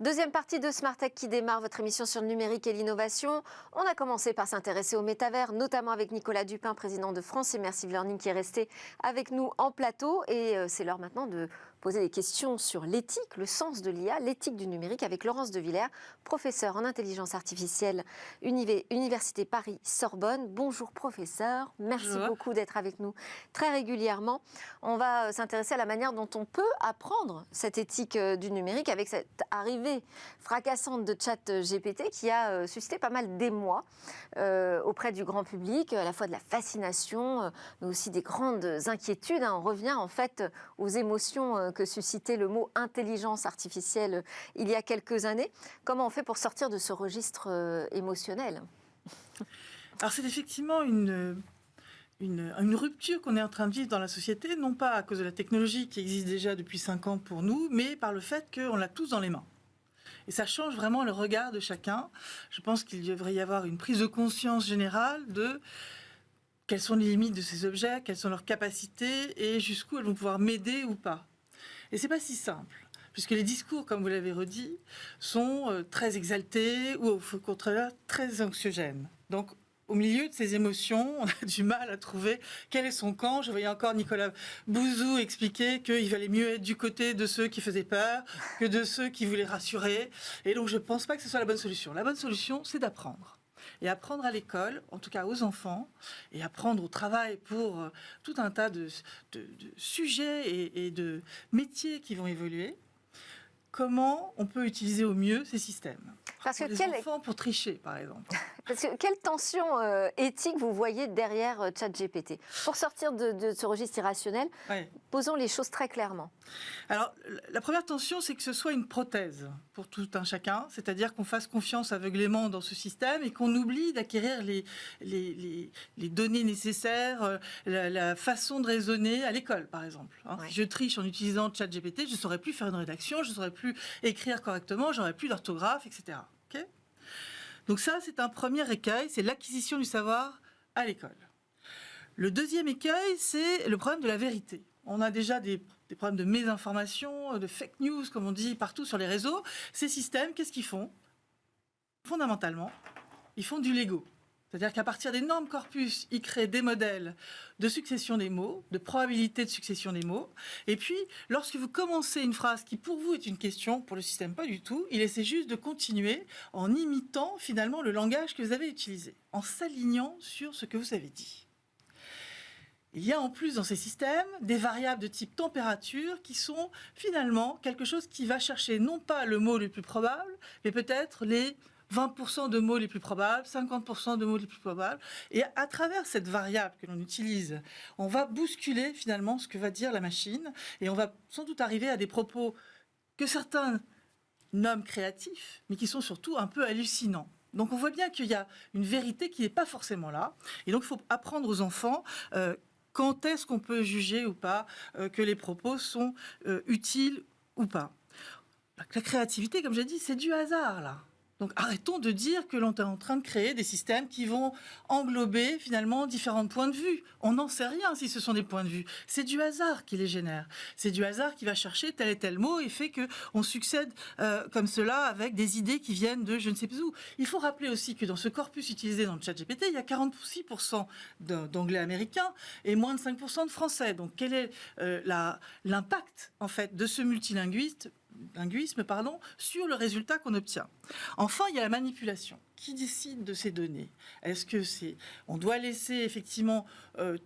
Deuxième partie de Smart Tech qui démarre, votre émission sur le numérique et l'innovation. On a commencé par s'intéresser au métavers, notamment avec Nicolas Dupin, président de France Immersive Learning, qui est resté avec nous en plateau. Et c'est l'heure maintenant de poser des questions sur l'éthique, le sens de l'IA, l'éthique du numérique, avec Laurence de Villers, professeure en intelligence artificielle, Université Paris-Sorbonne. Bonjour professeur, merci beaucoup d'être avec nous très régulièrement. On va s'intéresser à la manière dont on peut apprendre cette éthique du numérique avec cette arrivée fracassante de ChatGPT qui a suscité pas mal d'émoi auprès du grand public, à la fois de la fascination, mais aussi des grandes inquiétudes. On revient en fait aux émotions que suscitait le mot intelligence artificielle il y a quelques années. Comment on fait pour sortir de ce registre émotionnel ? Alors c'est effectivement une rupture qu'on est en train de vivre dans la société, non pas à cause de la technologie qui existe déjà depuis 5 ans pour nous, mais par le fait qu'on l'a tous dans les mains. Et ça change vraiment le regard de chacun. Je pense qu'il devrait y avoir une prise de conscience générale de quelles sont les limites de ces objets, quelles sont leurs capacités et jusqu'où elles vont pouvoir m'aider ou pas. Et c'est pas si simple, puisque les discours, comme vous l'avez redit, sont très exaltés ou au contraire très anxiogènes. Donc, au milieu de ces émotions, on a du mal à trouver quel est son camp. Je voyais encore Nicolas Bouzou expliquer qu'il valait mieux être du côté de ceux qui faisaient peur que de ceux qui voulaient rassurer. Et donc, je ne pense pas que ce soit la bonne solution. La bonne solution, c'est d'apprendre. Et apprendre à l'école, en tout cas aux enfants, et apprendre au travail pour tout un tas de sujets et de métiers qui vont évoluer. Comment on peut utiliser au mieux ces systèmes ? Parce que les enfants pour tricher, par exemple. Parce que quelle tension éthique vous voyez derrière ChatGPT ? Pour sortir de ce registre irrationnel, posons les choses très clairement. Alors, la première tension, c'est que ce soit une prothèse pour tout un chacun, c'est-à-dire qu'on fasse confiance aveuglément dans ce système et qu'on oublie d'acquérir les données nécessaires, la façon de raisonner à l'école, par exemple. Si je triche en utilisant ChatGPT, je ne saurais plus faire une rédaction, je ne saurais plus écrire correctement, j'aurais plus d'orthographe, etc. Okay ? Donc ça, c'est un premier écueil, c'est l'acquisition du savoir à l'école. Le deuxième écueil, c'est le problème de la vérité. On a déjà des problèmes de mésinformation, de fake news, comme on dit partout sur les réseaux. Ces systèmes, qu'est-ce qu'ils font ? Fondamentalement, ils font du Lego. C'est-à-dire qu'à partir d'énormes corpus, ils créent des modèles de succession des mots, de probabilité de succession des mots. Et puis, lorsque vous commencez une phrase qui pour vous est une question, pour le système pas du tout, il essaie juste de continuer en imitant finalement le langage que vous avez utilisé, en s'alignant sur ce que vous avez dit. Il y a en plus dans ces systèmes des variables de type température qui sont finalement quelque chose qui va chercher non pas le mot le plus probable, mais peut-être les 20% de mots les plus probables, 50% de mots les plus probables. Et à travers cette variable que l'on utilise, on va bousculer finalement ce que va dire la machine et on va sans doute arriver à des propos que certains nomment créatifs, mais qui sont surtout un peu hallucinants. Donc on voit bien qu'il y a une vérité qui n'est pas forcément là. Et donc il faut apprendre aux enfants quand est-ce qu'on peut juger ou pas que les propos sont utiles ou pas. La créativité, comme j'ai dit, c'est du hasard là. Donc arrêtons de dire que l'on est en train de créer des systèmes qui vont englober finalement différents points de vue. On n'en sait rien si ce sont des points de vue. C'est du hasard qui les génère. C'est du hasard qui va chercher tel et tel mot et fait qu'on succède comme cela avec des idées qui viennent de je ne sais plus où. Il faut rappeler aussi que dans ce corpus utilisé dans le ChatGPT, il y a 46% d'anglais américain et moins de 5% de français. Donc quel est l'impact en fait de ce multilinguisme sur le résultat qu'on obtient. Enfin, il y a la manipulation. Qui décide de ces données ? Est-ce que on doit laisser effectivement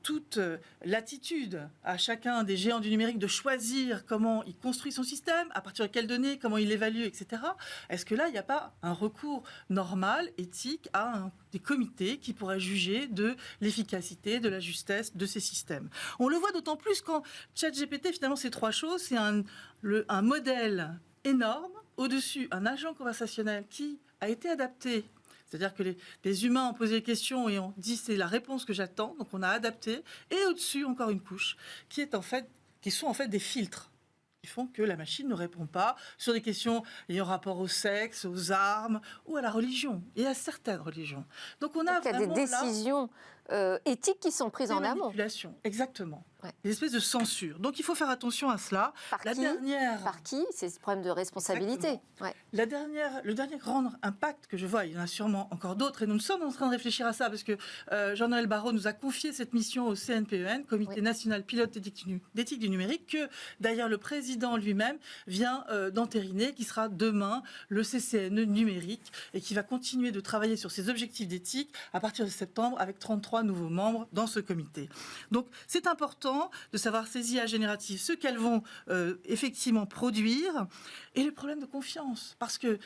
toute latitude à chacun des géants du numérique de choisir comment il construit son système, à partir de quelles données, comment il l'évalue, etc. Est-ce que là, il n'y a pas un recours normal, éthique, à des comités qui pourraient juger de l'efficacité, de la justesse de ces systèmes ? On le voit d'autant plus quand ChatGPT, finalement, c'est 3 choses. C'est un modèle énorme, au-dessus, un agent conversationnel qui a été adapté. C'est-à-dire que les humains ont posé des questions et ont dit c'est la réponse que j'attends, donc on a adapté. Et au-dessus, encore une couche, qui sont en fait des filtres qui font que la machine ne répond pas sur des questions ayant rapport au sexe, aux armes ou à la religion, et à certaines religions. Donc on a vraiment des décisions éthiques qui sont prises Des en amont. manipulations, exactement. Ouais. Des espèces de censure. Donc il faut faire attention à cela. Par La qui dernière, Par qui? C'est ce problème de responsabilité. Ouais. le dernier grand impact que je vois, il y en a sûrement encore d'autres, et nous sommes en train de réfléchir à ça, parce que Jean-Noël Barrot nous a confié cette mission au CNPEN, Comité national pilote d'éthique du numérique, que d'ailleurs le président lui-même vient d'entériner, qui sera demain le CCNE numérique, et qui va continuer de travailler sur ses objectifs d'éthique à partir de septembre, avec 33 nouveaux membres dans ce comité. Donc c'est important de savoir ces IA génératives, ce qu'elles vont effectivement produire, et le problème de confiance. Parce que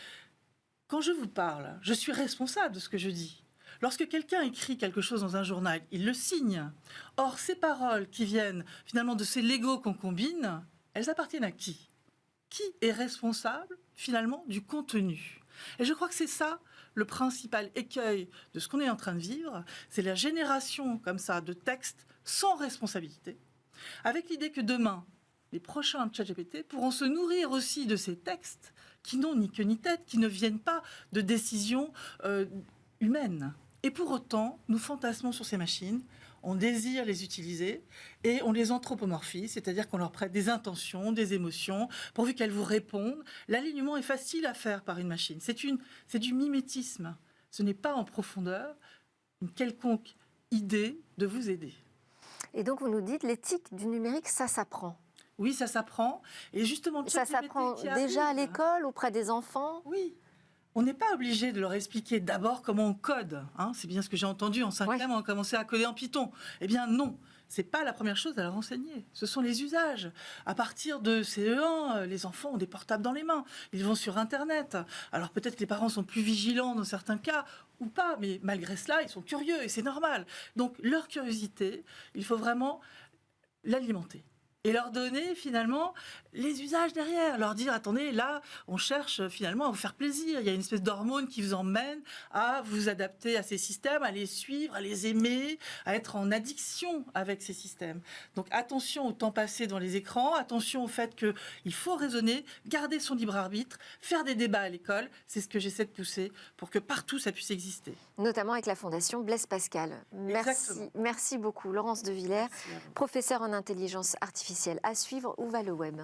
quand je vous parle, je suis responsable de ce que je dis. Lorsque quelqu'un écrit quelque chose dans un journal, il le signe. Or, ces paroles qui viennent finalement de ces Legos qu'on combine, elles appartiennent à qui? Qui est responsable finalement du contenu? Et je crois que c'est ça le principal écueil de ce qu'on est en train de vivre, c'est la génération comme ça de textes sans responsabilité, avec l'idée que demain, les prochains ChatGPT pourront se nourrir aussi de ces textes qui n'ont ni queue ni tête, qui ne viennent pas de décisions humaines. Et pour autant, nous fantasmons sur ces machines, on désire les utiliser et on les anthropomorphise, c'est-à-dire qu'on leur prête des intentions, des émotions, pourvu qu'elles vous répondent. L'alignement est facile à faire par une machine. C'est du mimétisme. Ce n'est pas en profondeur une quelconque idée de vous aider. Et donc, vous nous dites, l'éthique du numérique, ça s'apprend. Oui, ça s'apprend. Et justement, Ça s'apprend déjà à l'école, auprès des enfants? Oui. On n'est pas obligé de leur expliquer d'abord comment on code. Hein. C'est bien ce que j'ai entendu en 5e, on a commencé à coder en Python. Eh bien non, ce n'est pas la première chose à leur enseigner. Ce sont les usages. À partir de CE1, les enfants ont des portables dans les mains. Ils vont sur Internet. Alors peut-être que les parents sont plus vigilants dans certains cas, ou pas, mais malgré cela, ils sont curieux et c'est normal. Donc leur curiosité, il faut vraiment l'alimenter. Et leur donner finalement les usages derrière, leur dire attendez, là on cherche finalement à vous faire plaisir, il y a une espèce d'hormone qui vous emmène à vous adapter à ces systèmes, à les suivre, à les aimer, à être en addiction avec ces systèmes. Donc attention au temps passé dans les écrans, attention au fait qu'il faut raisonner, garder son libre arbitre, faire des débats à l'école, c'est ce que j'essaie de pousser pour que partout ça puisse exister. Notamment avec la Fondation Blaise Pascal. Merci beaucoup Laurence de Villers, professeure en intelligence artificielle. À suivre, où va le web ?